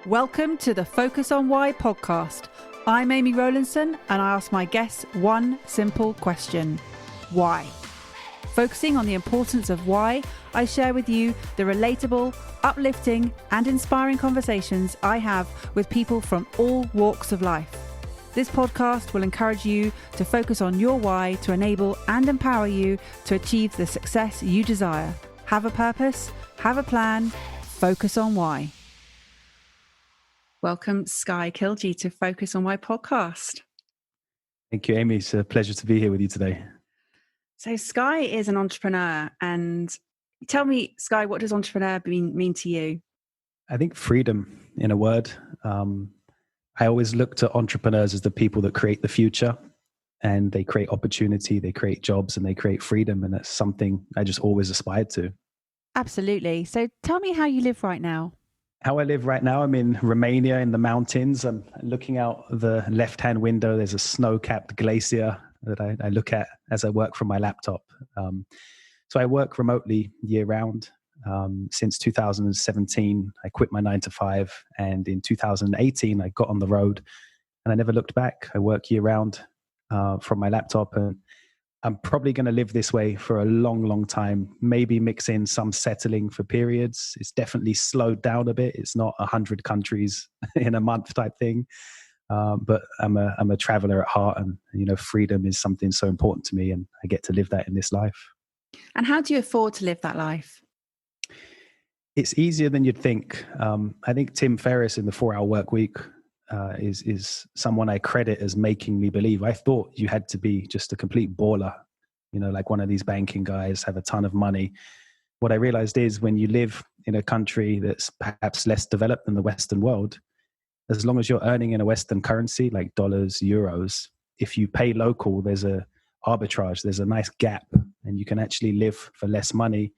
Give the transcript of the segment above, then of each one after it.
Welcome to the Focus on Why podcast. I'm Amy Rowlinson and I ask my guests one simple question. Why? Focusing on the importance of why, I share with you the relatable, uplifting and inspiring conversations I have with people from all walks of life. This podcast will encourage you to focus on your why to enable and empower you to achieve the success you desire. Have a purpose, have a plan, focus on why. Welcome, Skye Khilji, to Focus on Why podcast. Thank you, Amy. It's a pleasure to be here with you today. So Skye is an entrepreneur, and tell me, Skye, what does entrepreneur mean to you? I think freedom, in a word. I always look to entrepreneurs as the people that create the future, and they create opportunity, they create jobs, and they create freedom. And that's something I just always aspired to. Absolutely. So tell me how you live right now. How I live right now, I'm in Romania in the mountains. I'm looking out the left-hand window. There's a snow-capped glacier that I look at as I work from my laptop. So I work remotely year-round. Since 2017, I quit my 9-to-5. And in 2018, I got on the road and I never looked back. I work year-round from my laptop, and I'm probably going to live this way for a long, long time, maybe mix in some settling for periods. It's definitely slowed down a bit. It's not 100 countries in a month type thing. But I'm a traveler at heart, and, freedom is something so important to me, and I get to live that in this life. And how do you afford to live that life? It's easier than you'd think. I think Tim Ferriss in the 4-Hour Work Week is someone I credit as making me believe. I thought you had to be just a complete baller, like one of these banking guys, have a ton of money. What I realized is when you live in a country that's perhaps less developed than the Western world, as long as you're earning in a Western currency like dollars, euros, if you pay local, there's a arbitrage, there's a nice gap, and you can actually live for less money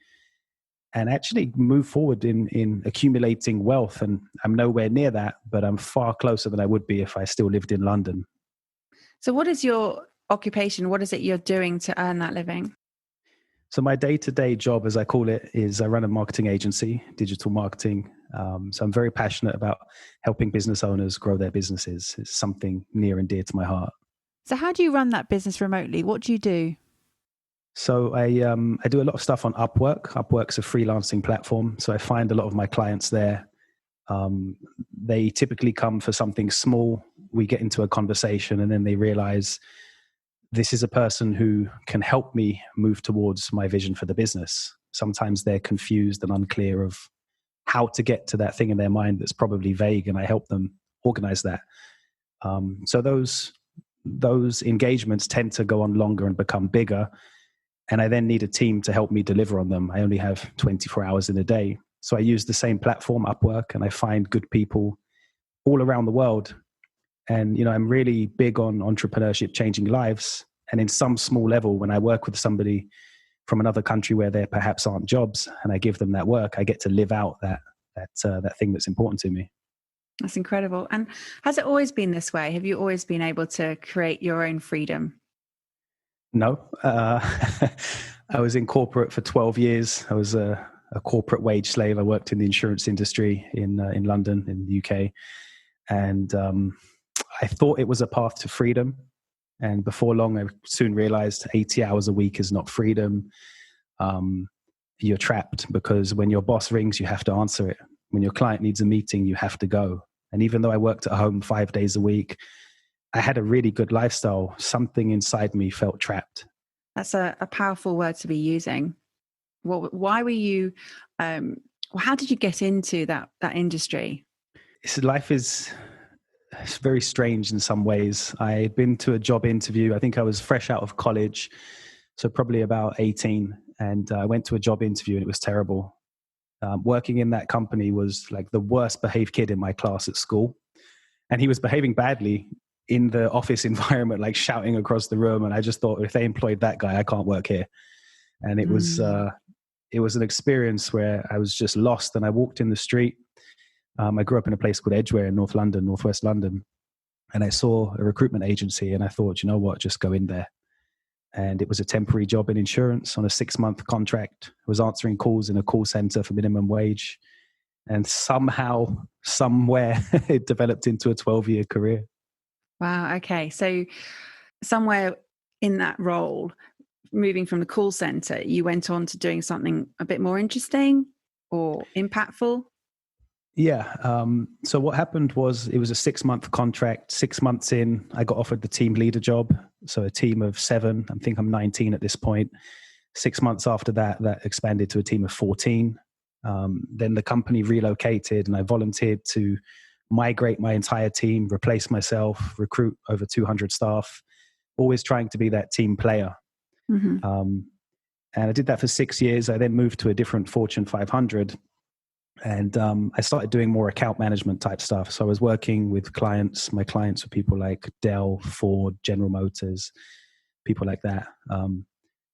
and actually move forward in accumulating wealth. And I'm nowhere near that, but I'm far closer than I would be if I still lived in London. So what is your occupation? What is it you're doing to earn that living? So my day-to-day job, as I call it, is I run a marketing agency, digital marketing. So I'm very passionate about helping business owners grow their businesses. It's something near and dear to my heart. So how do you run that business remotely? What do you do? So I do a lot of stuff on Upwork. Upwork's a freelancing platform. So I find a lot of my clients there. They typically come for something small. We get into a conversation and then they realize this is a person who can help me move towards my vision for the business. Sometimes they're confused and unclear of how to get to that thing in their mind that's probably vague, and I help them organize that. So those engagements tend to go on longer and become bigger. And I then need a team to help me deliver on them. I only have 24 hours in a day. So I use the same platform, Upwork, and I find good people all around the world. And, I'm really big on entrepreneurship, changing lives. And in some small level, when I work with somebody from another country where there perhaps aren't jobs, and I give them that work, I get to live out that thing that's important to me. That's incredible. And has it always been this way? Have you always been able to create your own freedom? No, I was in corporate for 12 years. I was a corporate wage slave. I worked in the insurance industry in London, in the UK. And I thought it was a path to freedom. And before long, I soon realized 80 hours a week is not freedom. You're trapped because when your boss rings, you have to answer it. When your client needs a meeting, you have to go. And even though I worked at home 5 days a week, I had a really good lifestyle. Something inside me felt trapped. That's a powerful word to be using. Why were you, how did you get into that industry? Life is very strange in some ways. I had been to a job interview. I think I was fresh out of college, so probably about 18. And I went to a job interview and it was terrible. Working in that company was like the worst behaved kid in my class at school. And he was behaving badly in the office environment, like shouting across the room. And I just thought, if they employed that guy, I can't work here. And it was an experience where I was just lost. And I walked in the street. I grew up in a place called Edgware in Northwest London. And I saw a recruitment agency and I thought, you know what, just go in there. And it was a temporary job in insurance on a 6-month contract. I was answering calls in a call center for minimum wage. And somehow, somewhere it developed into a 12-year career. Wow. Okay. So somewhere in that role, moving from the call center, you went on to doing something a bit more interesting or impactful? Yeah. So what happened was it was a 6-month contract. 6 months in, I got offered the team leader job. So a team of 7. I think I'm 19 at this point. 6 months after that, that expanded to a team of 14. Then the company relocated and I volunteered to migrate my entire team, replace myself, recruit over 200 staff, always trying to be that team player. Mm-hmm. And I did that for 6 years. I then moved to a different Fortune 500. And I started doing more account management type stuff. So I was working with clients. My clients were people like Dell, Ford, General Motors, people like that.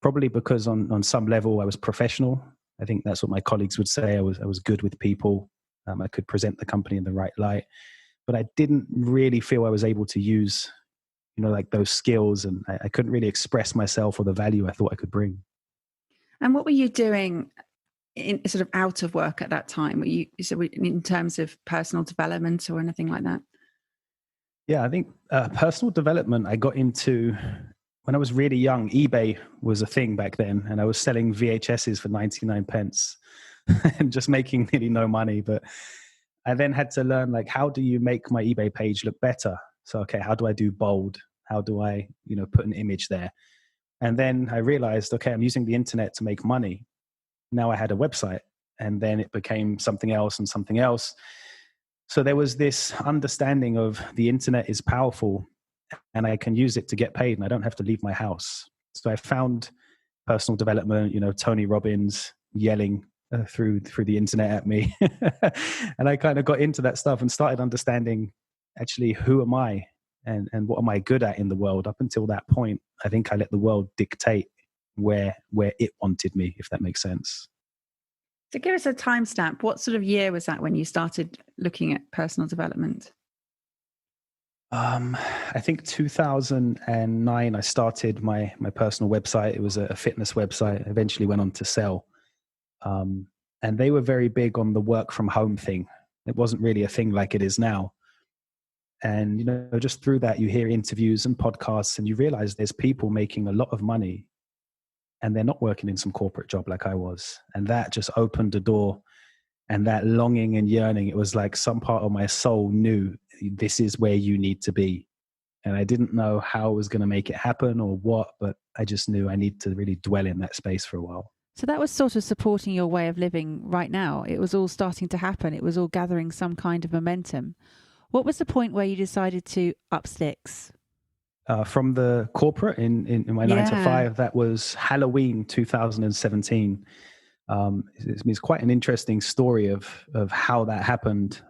Probably because on some level I was professional. I think that's what my colleagues would say. I was good with people. I could present the company in the right light. But I didn't really feel I was able to use, like those skills. And I couldn't really express myself or the value I thought I could bring. And what were you doing in sort of out of work at that time? Were you in terms of personal development or anything like that? Yeah, I think personal development I got into when I was really young. eBay was a thing back then, and I was selling VHSs for 99 pence and just making nearly no money. But I then had to learn, like, how do you make my eBay page look better? So, okay, how do I do bold? How do I, put an image there? And then I realized, okay, I'm using the internet to make money. Now I had a website, and then it became something else and something else. So there was this understanding of the internet is powerful and I can use it to get paid and I don't have to leave my house. So I found personal development, Tony Robbins yelling through the internet at me. And I kind of got into that stuff and started understanding actually who am I and what am I good at in the world. Up until that point, I think I let the world dictate where it wanted me, if that makes sense. So give us a timestamp. What sort of year was that when you started looking at personal development? I think 2009, I started my personal website. It was a fitness website. I eventually went on to sell. And they were very big on the work from home thing. It wasn't really a thing like it is now. And, just through that, you hear interviews and podcasts and you realize there's people making a lot of money and they're not working in some corporate job like I was. And that just opened the door. And that longing and yearning, it was like some part of my soul knew this is where you need to be. And I didn't know how I was going to make it happen or what, but I just knew I need to really dwell in that space for a while. So that was sort of supporting your way of living right now. It was all starting to happen. It was all gathering some kind of momentum. What was the point where you decided to up sticks? From the corporate in my 9 to 5, that was Halloween 2017. It's quite an interesting story of how that happened.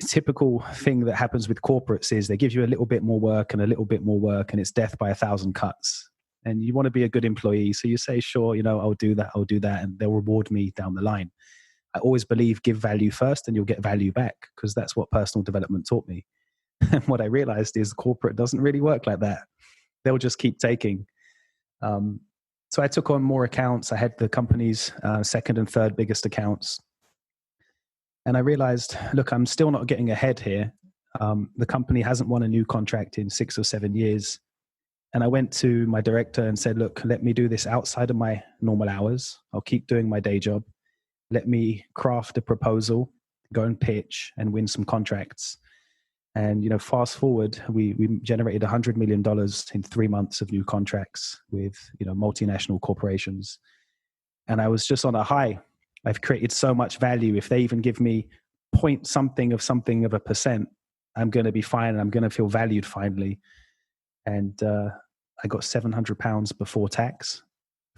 Typical thing that happens with corporates is they give you a little bit more work and a little bit more work, and it's death by 1,000 cuts. And you want to be a good employee, so you say, sure, I'll do that, and they'll reward me down the line. I always believe give value first and you'll get value back, because that's what personal development taught me. And what I realized is corporate doesn't really work like that. They'll just keep taking. So I took on more accounts. I had the company's second and third biggest accounts. And I realized, look, I'm still not getting ahead here. The company hasn't won a new contract in 6 or 7 years. And I went to my director and said, look, let me do this outside of my normal hours. I'll keep doing my day job. Let me craft a proposal, go and pitch and win some contracts. And, fast forward, we generated $100 million in 3 months of new contracts with, multinational corporations. And I was just on a high. I've created so much value. If they even give me point something of a percent, I'm going to be fine. And I'm going to feel valued finally. And I got £700 before tax,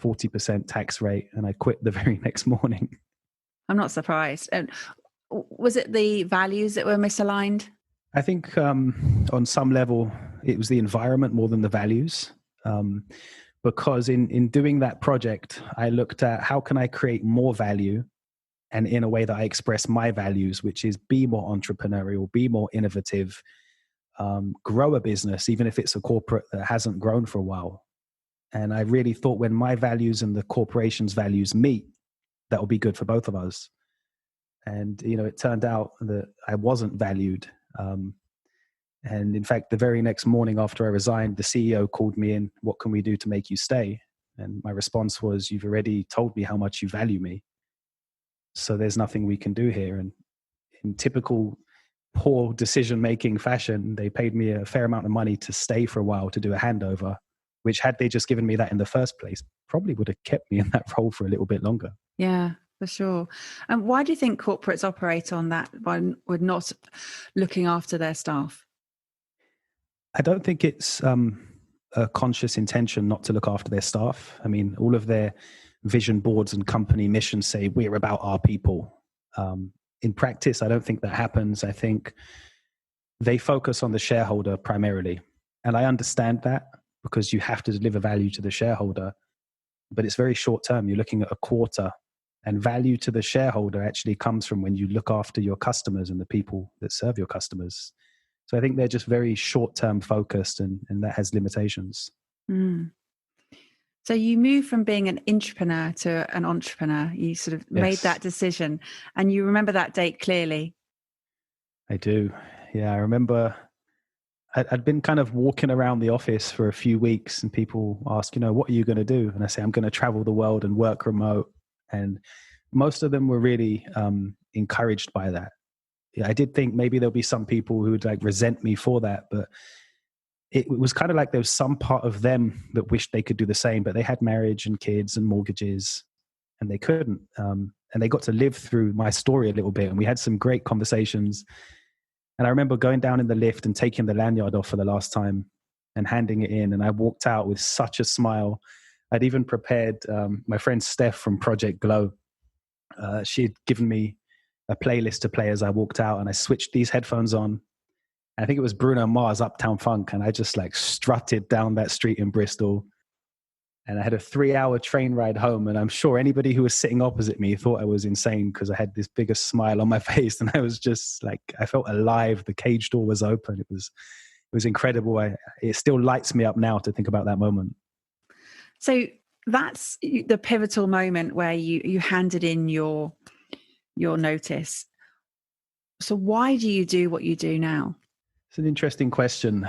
40% tax rate. And I quit the very next morning. I'm not surprised. And was it the values that were misaligned? I think on some level, it was the environment more than the values. Because in doing that project, I looked at how can I create more value and in a way that I express my values, which is be more entrepreneurial, be more innovative, grow a business, even if it's a corporate that hasn't grown for a while. And I really thought when my values and the corporation's values meet, that will be good for both of us. And, it turned out that I wasn't valued. And in fact, the very next morning after I resigned, the CEO called me in, "What can we do to make you stay?" And my response was, "You've already told me how much you value me. So there's nothing we can do here." And in typical poor decision-making fashion, they paid me a fair amount of money to stay for a while to do a handover, which had they just given me that in the first place, probably would have kept me in that role for a little bit longer. Yeah, for sure. And why do you think corporates operate on that one with not looking after their staff? I don't think it's a conscious intention not to look after their staff. I mean, all of their vision boards and company missions say we're about our people. In practice, I don't think that happens. I think they focus on the shareholder primarily. And I understand that because you have to deliver value to the shareholder, but it's very short term. You're looking at a quarter, and value to the shareholder actually comes from when you look after your customers and the people that serve your customers. So I think they're just very short-term focused, and that has limitations. Mm. So you moved from being an intrapreneur to an entrepreneur. You sort of made Yes, that decision, and you remember that date clearly. I do. Yeah, I remember I'd been kind of walking around the office for a few weeks, and people ask, "What are you going to do?" And I say, "I'm going to travel the world and work remote." And most of them were really encouraged by that. Yeah, I did think maybe there'll be some people who would like resent me for that, but it was kind of like there was some part of them that wished they could do the same, but they had marriage and kids and mortgages, and they couldn't. And they got to live through my story a little bit, and we had some great conversations. And I remember going down in the lift and taking the lanyard off for the last time and handing it in, and I walked out with such a smile. I'd even prepared my friend Steph from Project Glow. She'd given me a playlist to play as I walked out, and I switched these headphones on. I think it was Bruno Mars, Uptown Funk, and I just like strutted down that street in Bristol. And I had a 3-hour train ride home, and I'm sure anybody who was sitting opposite me thought I was insane because I had this biggest smile on my face, and I was just like, I felt alive. The cage door was open. It was incredible. It still lights me up now to think about that moment. So that's the pivotal moment where you handed in your notice. So why do you do what you do now? It's an interesting question.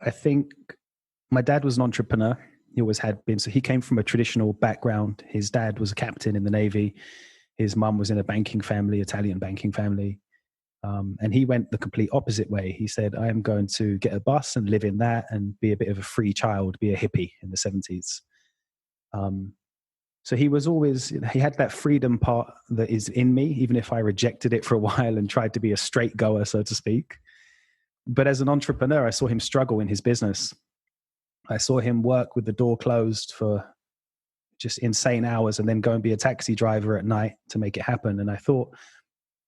I think my dad was an entrepreneur. He always had been. So he came from a traditional background. His dad was a captain in the Navy. His mum was in a banking family, Italian banking family. And he went the complete opposite way. He said, "I am going to get a bus and live in that and be a bit of a free child, be a hippie," in the 70s. So he was always, he had that freedom part that is in me, even if I rejected it for a while and tried to be a straight goer, so to speak. But as an entrepreneur, I saw him struggle in his business. I saw him work with the door closed for just insane hours and then go and be a taxi driver at night to make it happen. And I thought,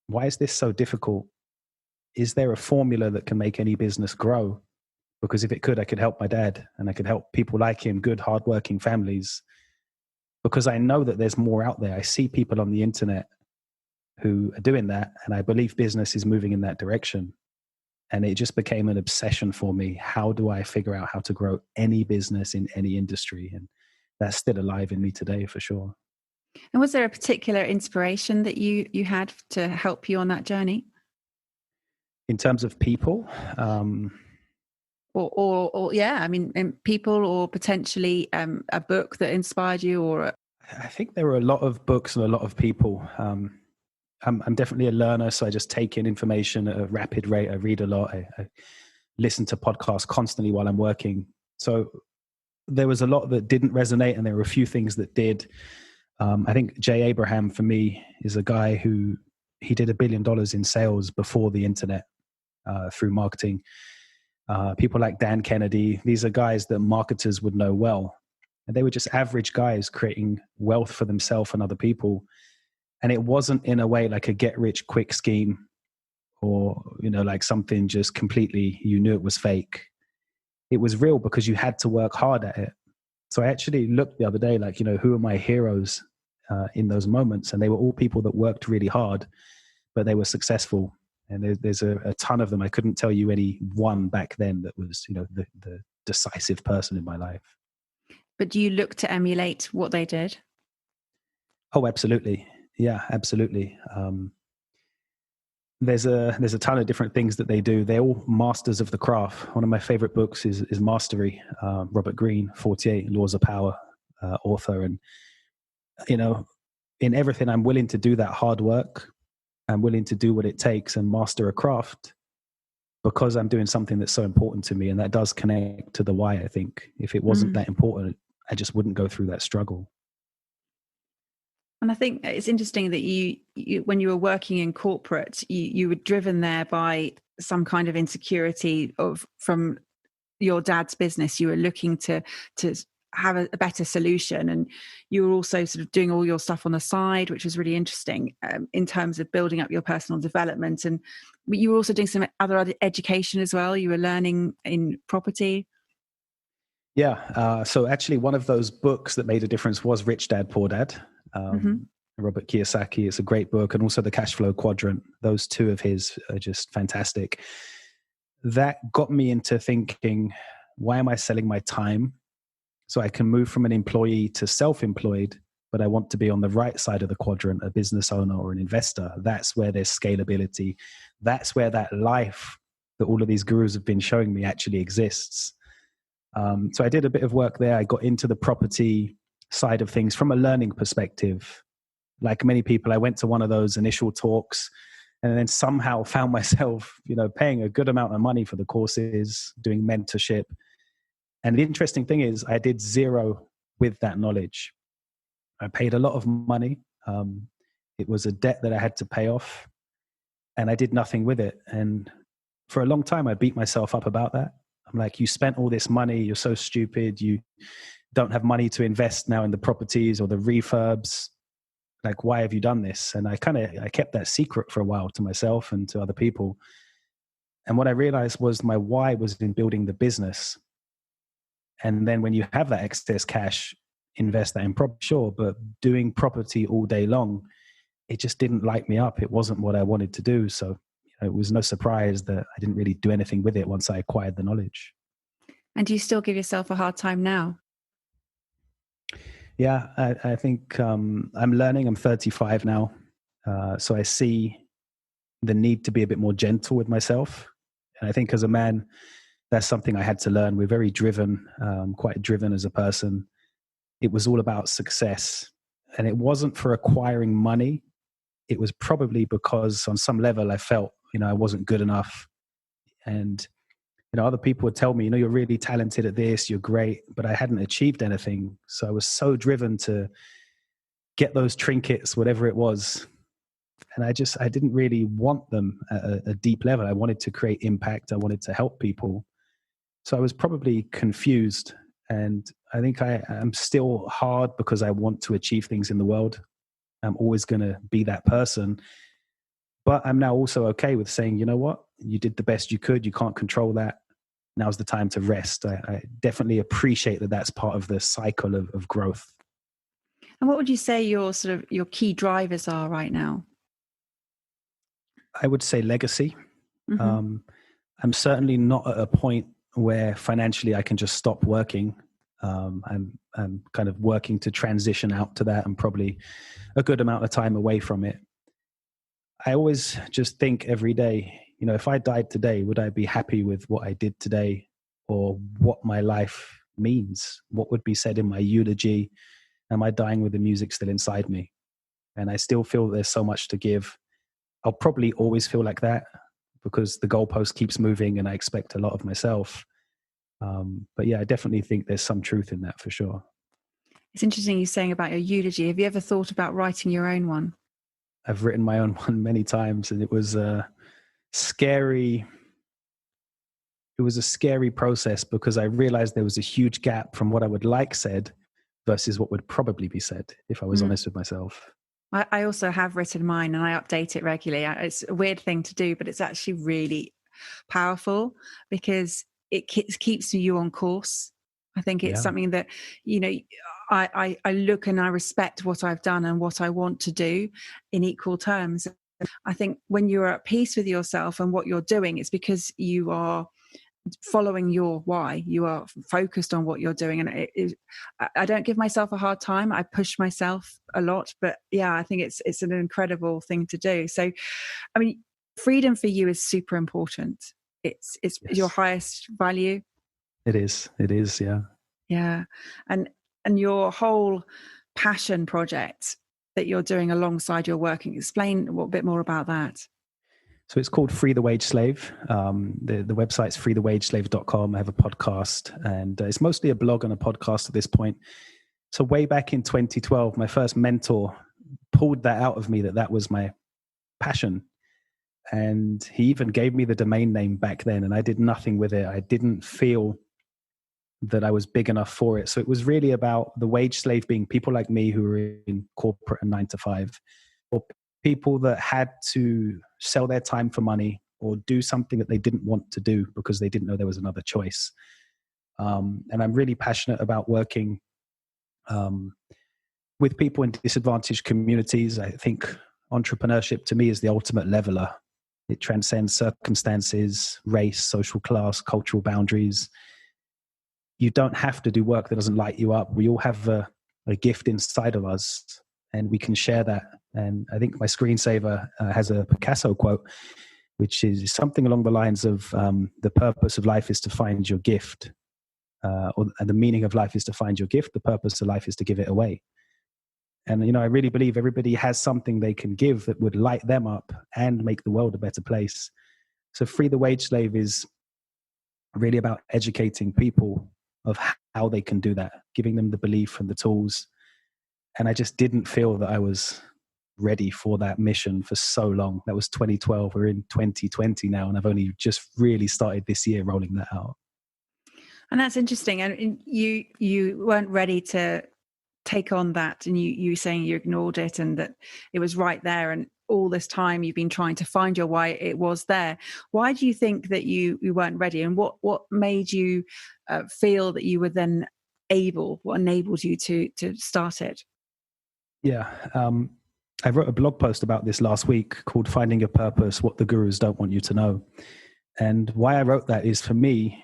why is this so difficult? Is there a formula that can make any business grow? Because if it could, I could help my dad and I could help people like him, good, hardworking families. Because I know that there's more out there. I see people on the internet who are doing that, and I believe business is moving in that direction. And it just became an obsession for me. How do I figure out how to grow any business in any industry? And that's still alive in me today, for sure. And was there a particular inspiration that you had to help you on that journey? In terms of people, Or yeah, I mean, people, or potentially a book that inspired you, or I think there were a lot of books and a lot of people. I'm definitely a learner, so I just take in information at a rapid rate. I read a lot. I listen to podcasts constantly while I'm working. So there was a lot that didn't resonate, and there were a few things that did. I think Jay Abraham, for me, is a guy who he did $1 billion in sales before the internet through marketing. People like Dan Kennedy, these are guys that marketers would know well. And they were just average guys creating wealth for themselves and other people. And it wasn't in a way like a get rich quick scheme or, like something just completely, you knew it was fake. It was real because you had to work hard at it. So I actually looked the other day, like, who are my heroes in those moments? And they were all people that worked really hard, but they were successful. And there's a ton of them. I couldn't tell you any one back then that was, the decisive person in my life. but do you look to emulate what they did? Oh, absolutely. Yeah, absolutely. There's a ton of different things that they do. They're all masters of the craft. One of my favorite books is Mastery, Robert Greene, 48 Laws of Power author. And, you know, in everything, I'm willing to do that hard work. I'm willing to do what it takes and master a craft because I'm doing something that's so important to me. And that does connect to the why, I think. If it wasn't that important, I just wouldn't go through that struggle. And I think it's interesting that you when you were working in corporate, you were driven there by some kind of insecurity from your dad's business. You were looking to have a better solution, and you were also sort of doing all your stuff on the side, which was really interesting in terms of building up your personal development. And you were also doing some other education as well. You were learning in property. Yeah. So actually, one of those books that made a difference was Rich Dad, Poor Dad. Robert Kiyosaki. It's a great book. And also the Cashflow Quadrant. Those two of his are just fantastic. That got me into thinking, why am I selling my time? So I can move from an employee to self-employed, but I want to be on the right side of the quadrant, a business owner or an investor. That's where there's scalability. That's where that life that all of these gurus have been showing me actually exists. So I did a bit of work there. I got into the property side of things from a learning perspective. Like many people, I went to one of those initial talks and then somehow found myself, paying a good amount of money for the courses, doing mentorship. And the interesting thing is I did zero with that knowledge. I paid a lot of money. It was a debt that I had to pay off and I did nothing with it. And for a long time, I beat myself up about that. I'm like, you spent all this money. You're so stupid. You don't have money to invest now in the properties or the refurbs. Like, why have you done this? And I kept that secret for a while to myself and to other people. And what I realized was my why was in building the business. And then when you have that excess cash, invest that in property, sure. But doing property all day long, it just didn't light me up. It wasn't what I wanted to do. So it was no surprise that I didn't really do anything with it once I acquired the knowledge. And do you still give yourself a hard time now? Yeah, I think I'm learning. I'm 35 now. So I see the need to be a bit more gentle with myself. And I think as a man, that's something I had to learn. We're very driven, quite driven as a person. It was all about success. And it wasn't for acquiring money. It was probably because on some level I felt, I wasn't good enough. And, other people would tell me, you're really talented at this, you're great, but I hadn't achieved anything. So I was so driven to get those trinkets, whatever it was. And I didn't really want them at a deep level. I wanted to create impact. I wanted to help people. So I was probably confused. And I think I'm still hard because I want to achieve things in the world. I'm always going to be that person. But I'm now also okay with saying, you know what? You did the best you could. You can't control that. Now's the time to rest. I definitely appreciate that that's part of the cycle of growth. And what would you say your key drivers are right now? I would say legacy. I'm certainly not at a point where financially I can just stop working. I'm kind of working to transition out to that and probably a good amount of time away from it. I always just think every day, if I died today, would I be happy with what I did today or what my life means? What would be said in my eulogy? Am I dying with the music still inside me? And I still feel there's so much to give. I'll probably always feel like that because the goalpost keeps moving and I expect a lot of myself. But yeah, I definitely think there's some truth in that for sure. It's interesting you saying about your eulogy. Have you ever thought about writing your own one? I've written my own one many times and it was scary. It was a scary process because I realized there was a huge gap from what I would like said versus what would probably be said if I was honest with myself. I also have written mine and I update it regularly. It's a weird thing to do, but it's actually really powerful because it keeps you on course. I think it's something that, I look and I respect what I've done and what I want to do in equal terms. I think when you're at peace with yourself and what you're doing, it's because you are following your why. You are focused on what you're doing, and I don't give myself a hard time. I push myself a lot, but yeah, I think it's an incredible thing to do. So, I mean, freedom for you is super important. It's Yes. your highest value. It is. Yeah. Yeah, and your whole passion project that you're doing alongside your working. Explain a bit more about that. So it's called Free the Wage Slave. The website's freethewageslave.com. I have a podcast, and it's mostly a blog and a podcast at this point. So way back in 2012, my first mentor pulled that out of me, that was my passion. And he even gave me the domain name back then, and I did nothing with it. I didn't feel that I was big enough for it. So it was really about the wage slave being people like me who were in corporate and 9 to 5, or people that had to sell their time for money or do something that they didn't want to do because they didn't know there was another choice. And I'm really passionate about working with people in disadvantaged communities. I think entrepreneurship to me is the ultimate leveler. It transcends circumstances, race, social class, cultural boundaries. You don't have to do work that doesn't light you up. We all have a gift inside of us, and we can share that. And I think my screensaver has a Picasso quote, which is something along the lines of the purpose of life is to find your gift, or the meaning of life is to find your gift. The purpose of life is to give it away. And, I really believe everybody has something they can give that would light them up and make the world a better place. So Free the Wage Slave is really about educating people of how they can do that, giving them the belief and the tools. And I just didn't feel that I was ready for that mission for so long. That was 2012. We're in 2020 now, and I've only just really started this year rolling that out. And that's interesting. And you weren't ready to take on that, and you saying you ignored it, and that it was right there, and all this time you've been trying to find your why, it was there. Why do you think that you weren't ready, and what made you feel that you were then able, what enabled you to start it? Yeah. I wrote a blog post about this last week called Finding Your Purpose, What the Gurus Don't Want You to Know. And why I wrote that is, for me,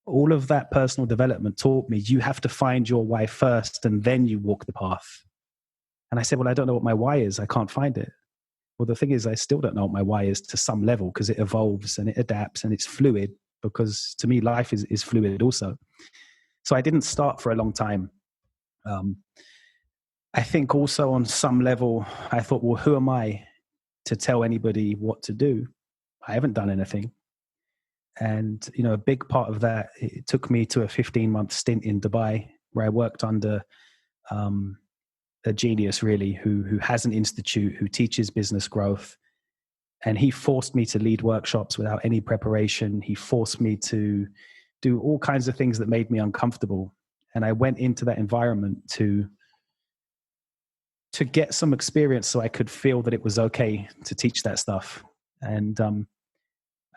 all of that personal development taught me you have to find your why first, and then you walk the path. And I said, well, I don't know what my why is. I can't find it. Well, the thing is, I still don't know what my why is to some level, because it evolves and it adapts and it's fluid, because to me, life is fluid also. So I didn't start for a long time. I think also on some level, I thought, well, who am I to tell anybody what to do? I haven't done anything. And, a big part of that, it took me to a 15-month stint in Dubai, where I worked under a genius, really, who has an institute, who teaches business growth. And he forced me to lead workshops without any preparation. He forced me to do all kinds of things that made me uncomfortable. And I went into that environment to get some experience so I could feel that it was okay to teach that stuff. And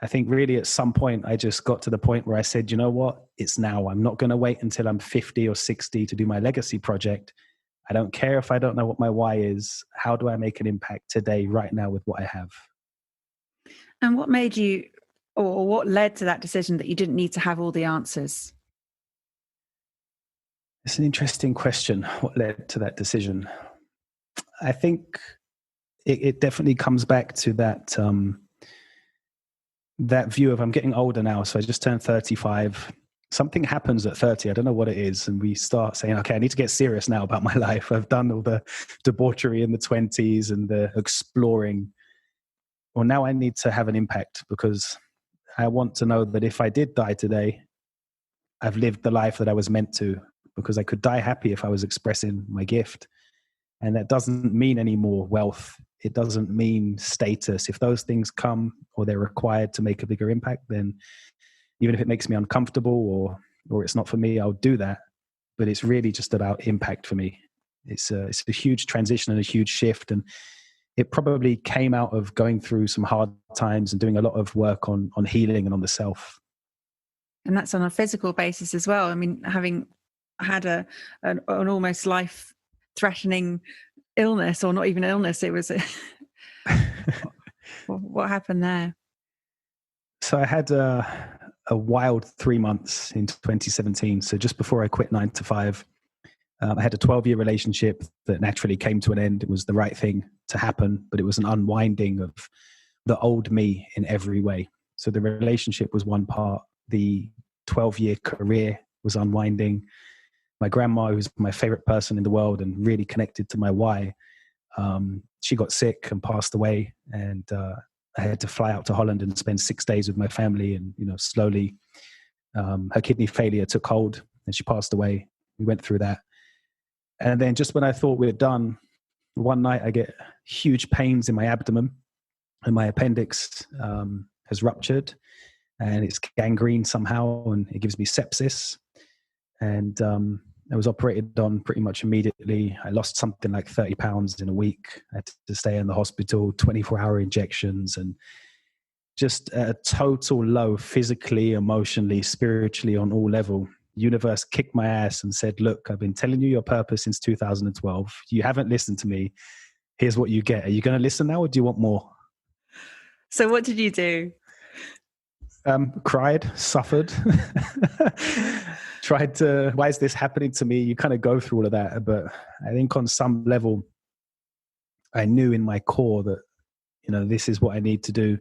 I think really at some point, I just got to the point where I said, you know what, it's now. I'm not going to wait until I'm 50 or 60 to do my legacy project. I don't care if I don't know what my why is. How do I make an impact today, right now, with what I have? And what made you, or what led to that decision that you didn't need to have all the answers? It's an interesting question. What led to that decision? I think it definitely comes back to that that view of, I'm getting older now. So I just turned 35. Something happens at 30. I don't know what it is. And we start saying, okay, I need to get serious now about my life. I've done all the debauchery in the 20s and the exploring. Well, now I need to have an impact, because I want to know that if I did die today, I've lived the life that I was meant to, because I could die happy if I was expressing my gift. And that doesn't mean any more wealth. It doesn't mean status. If those things come, or they're required to make a bigger impact, then even if it makes me uncomfortable or it's not for me, I'll do that. But it's really just about impact for me. It's a huge transition and a huge shift. And it probably came out of going through some hard times and doing a lot of work on healing and on the self. And that's on a physical basis as well. I mean, having had an almost life-threatening illness, or not even illness, it was what happened there? So I had a wild 3 months in 2017. So just before I quit 9 to 5, I had a 12-year relationship that naturally came to an end. It was the right thing to happen, but it was an unwinding of the old me in every way. So the relationship was one part. The 12-year career was unwinding. My grandma, who's my favorite person in the world and really connected to my why, she got sick and passed away. And I had to fly out to Holland and spend 6 days with my family. And, slowly her kidney failure took hold and she passed away. We went through that. And then just when I thought we were done, one night I get huge pains in my abdomen and my appendix has ruptured and it's gangrene somehow and it gives me sepsis. And I was operated on pretty much immediately. I lost something like 30 pounds in a week. I had to stay in the hospital, 24-hour injections, and just a total low physically, emotionally, spiritually, on all level. Universe kicked my ass and said, look, I've been telling you your purpose since 2012. You haven't listened to me. Here's what you get. Are you going to listen now or do you want more? So what did you do? Cried, suffered, tried to, why is this happening to me? You kind of go through all of that. But I think on some level, I knew in my core that, this is what I need to do.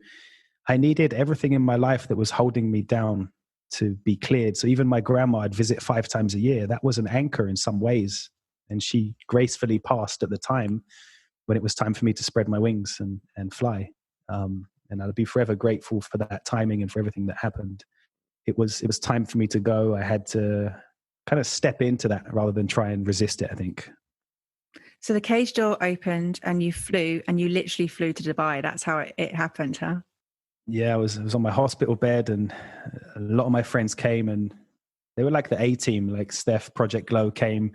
I needed everything in my life that was holding me down to be cleared. So even my grandma, I'd visit 5 times a year. That was an anchor in some ways. And she gracefully passed at the time when it was time for me to spread my wings and fly. And I'll be forever grateful for that timing and for everything that happened. It was time for me to go. I had to kind of step into that rather than try and resist it, I think. So the cage door opened and you flew and you literally flew to Dubai. That's how it happened, huh? Yeah, I was on my hospital bed and a lot of my friends came and they were like the A-team, like Steph, Project Glow came,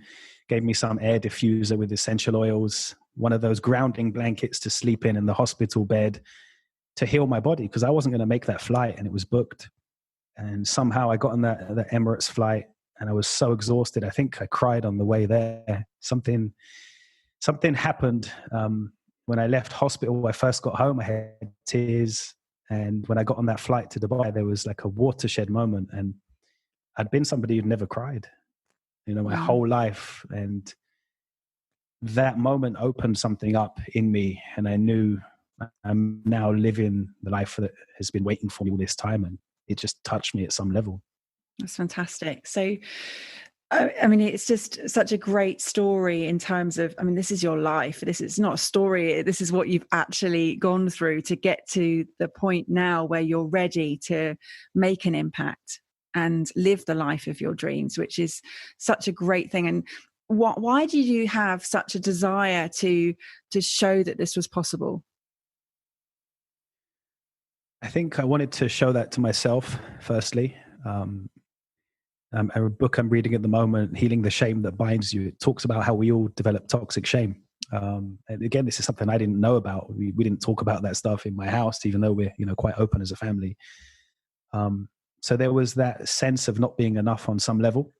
gave me some air diffuser with essential oils, one of those grounding blankets to sleep in the hospital bed to heal my body because I wasn't going to make that flight and it was booked. And somehow I got on that Emirates flight and I was so exhausted. I think I cried on the way there. Something happened. When I left hospital, I first got home, I had tears. And when I got on that flight to Dubai, there was like a watershed moment. And I'd been somebody who'd never cried, my whole life. And that moment opened something up in me. And I knew I'm now living the life that has been waiting for me all this time. And it just touched me at some level. That's fantastic. So, I mean, it's just such a great story in terms of, this is your life. This is not a story. This is what you've actually gone through to get to the point now where you're ready to make an impact and live the life of your dreams, which is such a great thing. And why did you have such a desire to show that this was possible? I think I wanted to show that to myself, firstly. A book I'm reading at the moment, Healing the Shame That Binds You, it talks about how we all develop toxic shame. And again, this is something I didn't know about. We didn't talk about that stuff in my house, even though we're quite open as a family. So there was that sense of not being enough on some level.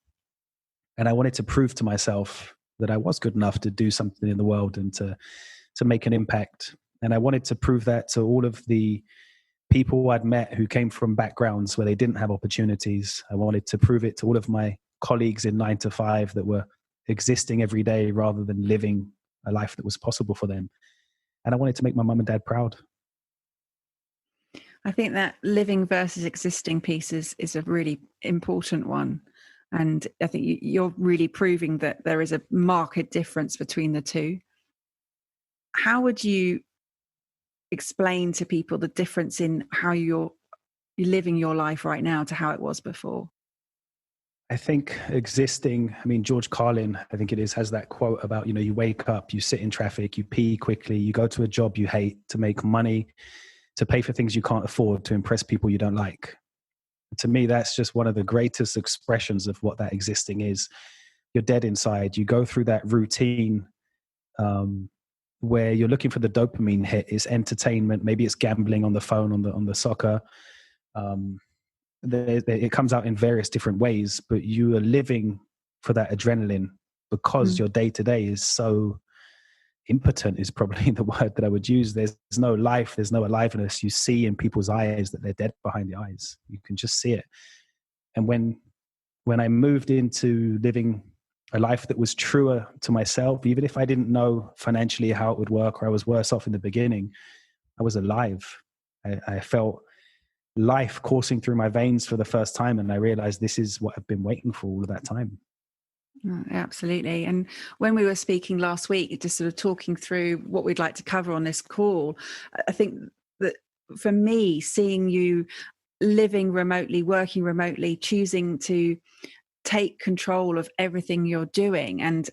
And I wanted to prove to myself that I was good enough to do something in the world and to make an impact. And I wanted to prove that to all of the people I'd met who came from backgrounds where they didn't have opportunities. I wanted to prove it to all of my colleagues in 9 to 5 that were existing every day rather than living a life that was possible for them. And I wanted to make my mum and dad proud. I think that living versus existing piece is a really important one. And I think you're really proving that there is a marked difference between the two. How would you explain to people the difference in how you're living your life right now to how it was before? I think existing, George Carlin, I think it is, has that quote about, you wake up, you sit in traffic, you pee quickly, you go to a job you hate to make money, to pay for things you can't afford, to impress people you don't like. To me, that's just one of the greatest expressions of what that existing is. You're dead inside. You go through that routine where you're looking for the dopamine hit. It's entertainment. Maybe it's gambling on the phone, on the soccer. It comes out in various different ways, but you are living for that adrenaline because your day to day is so impotent is probably the word that I would use. There's no life, there's no aliveness. You see in people's eyes that they're dead behind the eyes. You can just see it. And when I moved into living a life that was truer to myself, even if I didn't know financially how it would work, or I was worse off in the beginning, I was alive. I felt life coursing through my veins for the first time. And I realized this is what I've been waiting for all of that time. Oh, absolutely. And when we were speaking last week, just sort of talking through what we'd like to cover on this call, I think that for me, seeing you living remotely, working remotely, choosing to take control of everything you're doing, and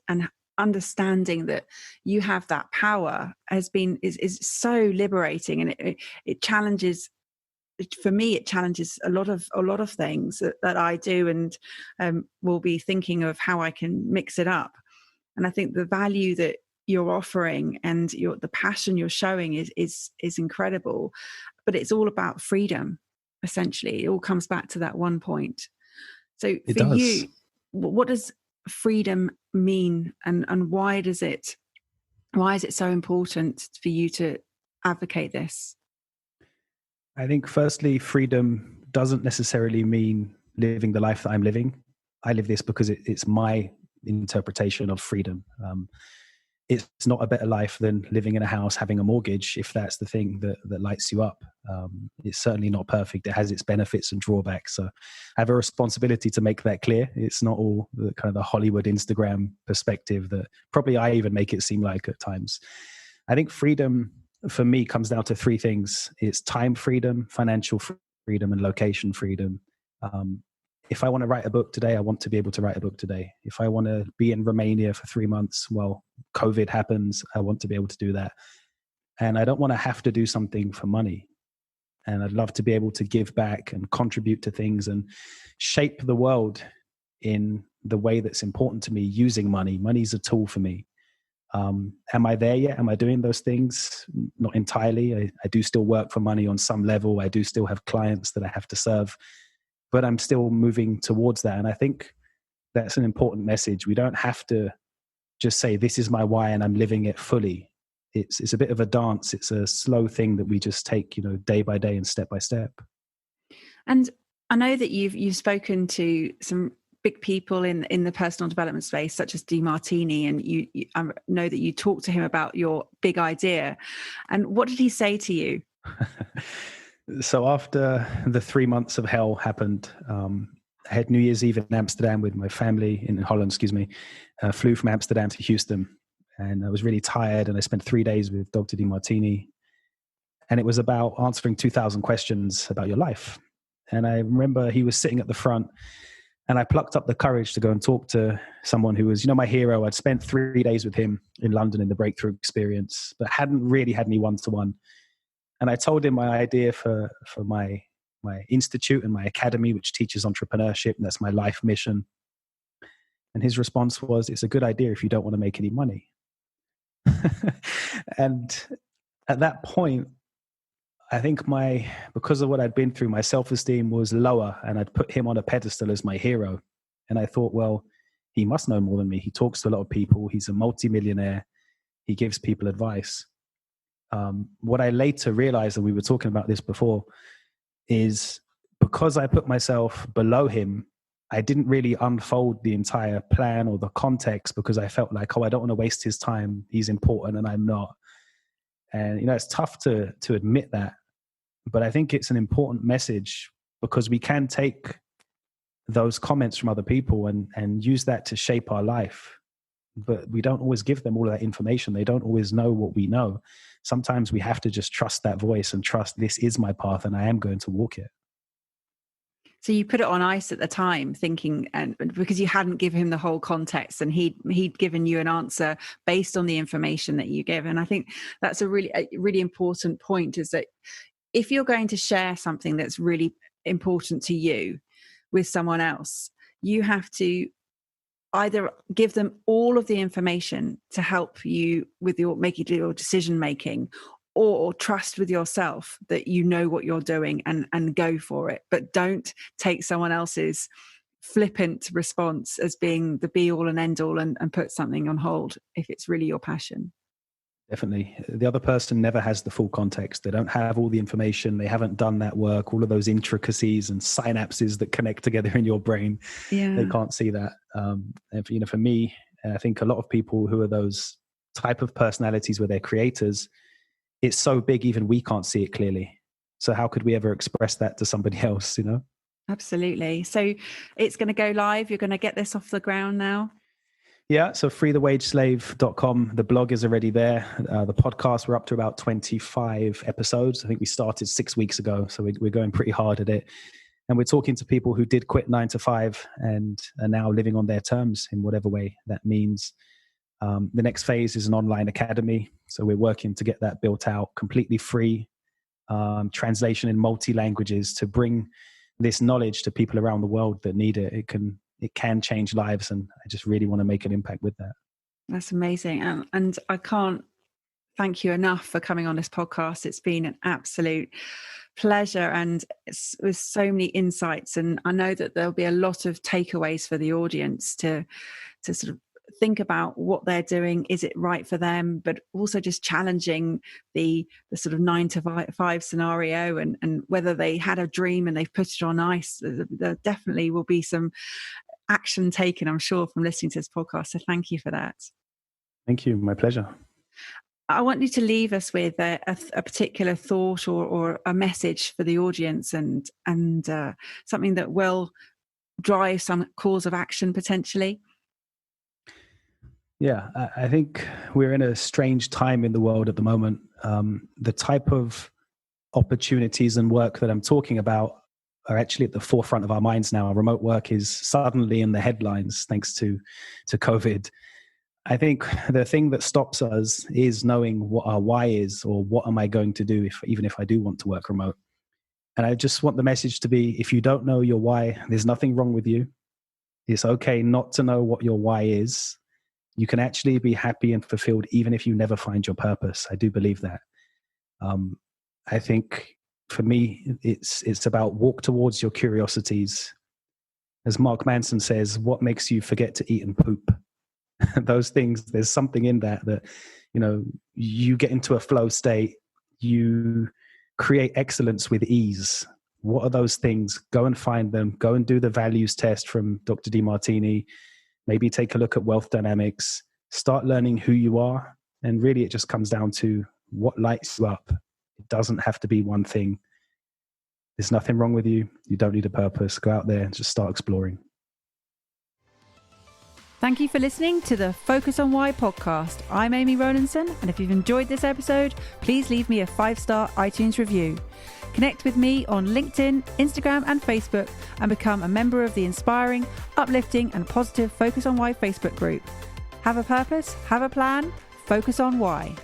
understanding that you have that power is so liberating. And it challenges, for me, it challenges a lot of things that I do, and will be thinking of how I can mix it up. And I think the value that you're offering and the passion you're showing is incredible. But it's all about freedom. Essentially, it all comes back to that one point. So It for does. you, what does freedom mean, and why is it so important for you to advocate this? I think firstly, freedom doesn't necessarily mean living the life that I'm living. I live this because it's my interpretation of freedom. It's not a better life than living in a house, having a mortgage, if that's the thing that lights you up. It's certainly not perfect. It has its benefits and drawbacks. So I have a responsibility to make that clear. It's not all the kind of the Hollywood Instagram perspective that probably I even make it seem like at times. I think freedom for me comes down to three things. It's time freedom, financial freedom, and location freedom. If I want to write a book today, I want to be able to write a book today. If I want to be in Romania for 3 months, well, COVID happens, I want to be able to do that. And I don't want to have to do something for money. And I'd love to be able to give back and contribute to things and shape the world in the way that's important to me using money. Money's a tool for me. Am I there yet? Am I doing those things? Not entirely. I do still work for money on some level. I do still have clients that I have to serve, but I'm still moving towards that. And I think that's an important message. We don't have to just say, this is my why and I'm living it fully. It's a bit of a dance. It's a slow thing that we just take, day by day and step by step. And I know that you've spoken to some big people in the personal development space, such as DeMartini, and I know that you talked to him about your big idea. And what did he say to you? So after the 3 months of hell happened, I had New Year's Eve in Amsterdam with my family, in Holland, flew from Amsterdam to Houston. And I was really tired, and I spent 3 days with Dr. DeMartini. And it was about answering 2,000 questions about your life. And I remember he was sitting at the front, and I plucked up the courage to go and talk to someone who was, my hero. I'd spent 3 days with him in London in the Breakthrough Experience, but hadn't really had any one-to-one. And I told him my idea for my institute and my academy, which teaches entrepreneurship, and that's my life mission. And his response was, it's a good idea if you don't want to make any money. And at that point, I think because of what I'd been through, my self-esteem was lower, and I'd put him on a pedestal as my hero. And I thought, well, he must know more than me. He talks to a lot of people. He's a multimillionaire. He gives people advice. What I later realized, and we were talking about this before, is because I put myself below him, I didn't really unfold the entire plan or the context, because I felt like, I don't want to waste his time. He's important and I'm not. And, it's tough to admit that, but I think it's an important message, because we can take those comments from other people and use that to shape our life. But we don't always give them all of that information. They don't always know what we know. Sometimes we have to just trust that voice and trust this is my path and I am going to walk it. So you put it on ice at the time, thinking, and because you hadn't given him the whole context, and he'd given you an answer based on the information that you give. And I think that's a really important point, is that if you're going to share something that's really important to you with someone else, you have to either give them all of the information to help you with making your decision making, or trust with yourself that you know what you're doing and go for it. But don't take someone else's flippant response as being the be all and end all, and put something on hold if it's really your passion. Definitely. The other person never has the full context. They don't have all the information. They haven't done that work, all of those intricacies and synapses that connect together in your brain. Yeah. They can't see that. And for me, I think a lot of people who are those type of personalities where they're creators, it's so big, even we can't see it clearly. So how could we ever express that to somebody else, Absolutely. So it's going to go live. You're going to get this off the ground now. Yeah, so freethewageslave.com. The blog is already there. The podcast, we're up to about 25 episodes. I think we started 6 weeks ago, so we're going pretty hard at it. And we're talking to people who did quit 9 to 5 and are now living on their terms in whatever way that means. The next phase is an online academy. So we're working to get that built out, completely free, translation in multi-languages to bring this knowledge to people around the world that need it. It can change lives, and I just really want to make an impact with that. That's amazing. And I can't thank you enough for coming on this podcast. It's been an absolute pleasure, and it's with so many insights. And I know that there'll be a lot of takeaways for the audience to sort of think about what they're doing. Is it right for them? But also just challenging the sort of 9 to 5 scenario, and whether they had a dream and they've put it on ice. There definitely will be some action taken, I'm sure, from listening to this podcast. So thank you for that. Thank you. My pleasure. I want you to leave us with a particular thought or a message for the audience, and something that will drive some cause of action potentially. Yeah, I think we're in a strange time in the world at the moment. The type of opportunities and work that I'm talking about are actually at the forefront of our minds now. Remote work is suddenly in the headlines thanks to COVID. I think the thing that stops us is knowing what our why is, or what am I going to do even if I do want to work remote. And I just want the message to be, if you don't know your why, there's nothing wrong with you. It's okay not to know what your why is. You can actually be happy and fulfilled even if you never find your purpose. I do believe that. I think for me, it's about walk towards your curiosities. As Mark Manson says, what makes you forget to eat and poop? Those things, there's something in that you get into a flow state, you create excellence with ease. What are those things? Go and find them. Go and do the values test from Dr. DeMartini. Maybe take a look at wealth dynamics. Start learning who you are. And really, it just comes down to what lights you up. It doesn't have to be one thing. There's nothing wrong with you. You don't need a purpose. Go out there and just start exploring. Thank you for listening to the Focus on Why podcast. I'm Amy Rowlinson, and if you've enjoyed this episode, please leave me a 5-star iTunes review. Connect with me on LinkedIn, Instagram, and Facebook, and become a member of the inspiring, uplifting, and positive Focus on Why Facebook group. Have a purpose, have a plan, focus on why.